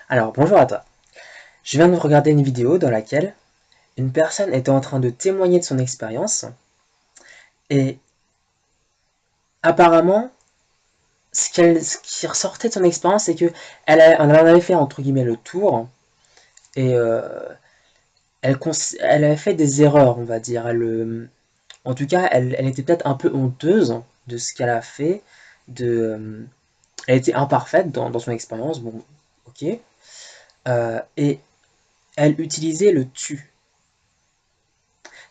Alors, bonjour à toi. Je viens de regarder une vidéo dans laquelle une personne était en train de témoigner de son expérience et apparemment, ce qui ressortait de son expérience, c'est que elle en avait fait entre guillemets le tour et elle avait fait des erreurs, on va dire. En tout cas, elle était peut-être un peu honteuse de ce qu'elle a fait. Elle était imparfaite dans son expérience, bon, ok. Et elle utilisait le tu.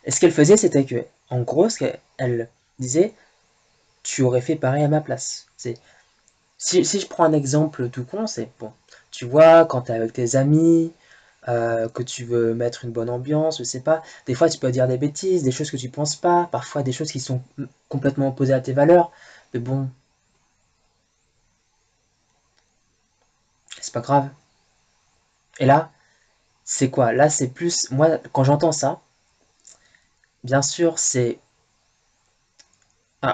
Et ce qu'elle faisait, c'était que, en gros, ce qu'elle disait, tu aurais fait pareil à ma place. Si je prends un exemple tout con, c'est bon, tu vois, quand tu es avec tes amis, que tu veux mettre une bonne ambiance, je sais pas, des fois tu peux dire des bêtises, des choses que tu penses pas, parfois des choses qui sont complètement opposées à tes valeurs, mais bon, c'est pas grave. Et là, c'est quoi? Là, c'est plus, moi, quand j'entends ça, bien sûr,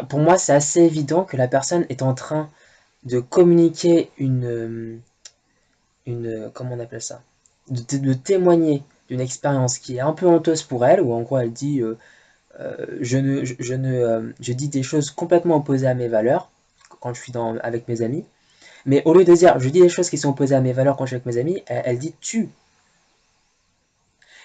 pour moi, c'est assez évident que la personne est en train de communiquer comment on appelle ça, de témoigner d'une expérience qui est un peu honteuse pour elle, où en gros elle dit je dis des choses complètement opposées à mes valeurs quand je suis avec mes amis, mais au lieu de dire je dis des choses qui sont opposées à mes valeurs quand je suis avec mes amis, elle dit tu.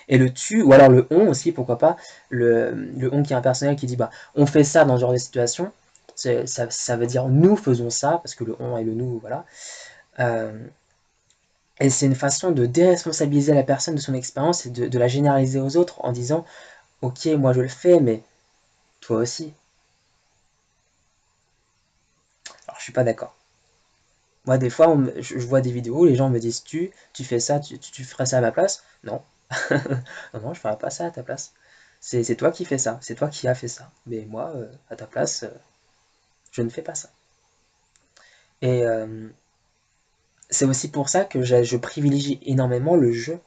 Et le tu, ou alors le on aussi, pourquoi pas, le on qui est impersonnel qui dit bah on fait ça dans ce genre de situation, ça veut dire nous faisons ça, parce que le on et le nous, voilà. Euh, Et c'est une façon de déresponsabiliser la personne de son expérience et de la généraliser aux autres en disant ok, moi je le fais, mais toi aussi. Alors je suis pas d'accord. Moi, des fois, je vois des vidéos où les gens me disent tu fais ça, tu ferais ça à ma place. Non, non, non, je ferais pas ça à ta place. C'est toi qui fais ça, c'est toi qui as fait ça. Mais moi, à ta place, je ne fais pas ça. Et c'est aussi pour ça que je privilégie énormément le jeu.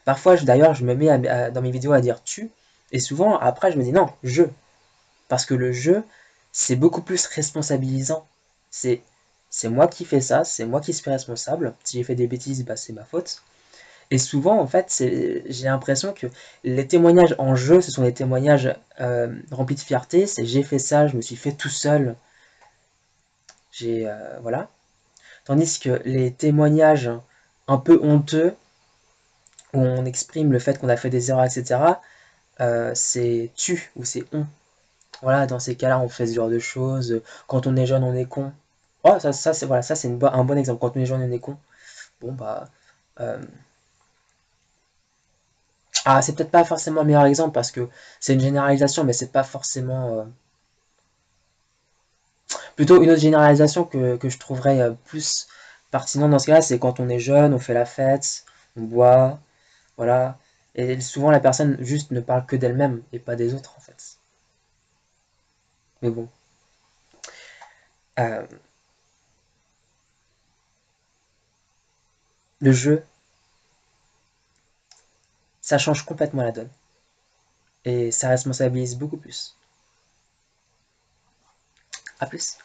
Parfois, d'ailleurs, je me mets dans mes vidéos à dire tu, et souvent, après, je me dis non, je. Parce que le jeu, c'est beaucoup plus responsabilisant. C'est c'est moi qui fais ça, c'est moi qui suis responsable. Si j'ai fait des bêtises, bah, c'est ma faute. Et souvent, en fait, j'ai l'impression que les témoignages en jeu, ce sont des témoignages remplis de fierté. C'est j'ai fait ça, je me suis fait tout seul. Voilà. Tandis que les témoignages un peu honteux, où on exprime le fait qu'on a fait des erreurs, etc., c'est tu ou c'est on. Voilà, dans ces cas-là, on fait ce genre de choses. Quand on est jeune, on est con. Oh, ça c'est voilà, ça c'est un bon exemple. Quand on est jeune, on est con. Bon bah, euh, c'est peut-être pas forcément le meilleur exemple parce que c'est une généralisation, mais c'est pas forcément. Plutôt une autre généralisation que je trouverais plus pertinente dans ce cas-là, c'est quand on est jeune, on fait la fête, on boit, voilà. Et souvent la personne juste ne parle que d'elle-même et pas des autres en fait. Mais bon, euh, le jeu, ça change complètement la donne et ça responsabilise beaucoup plus. À plus.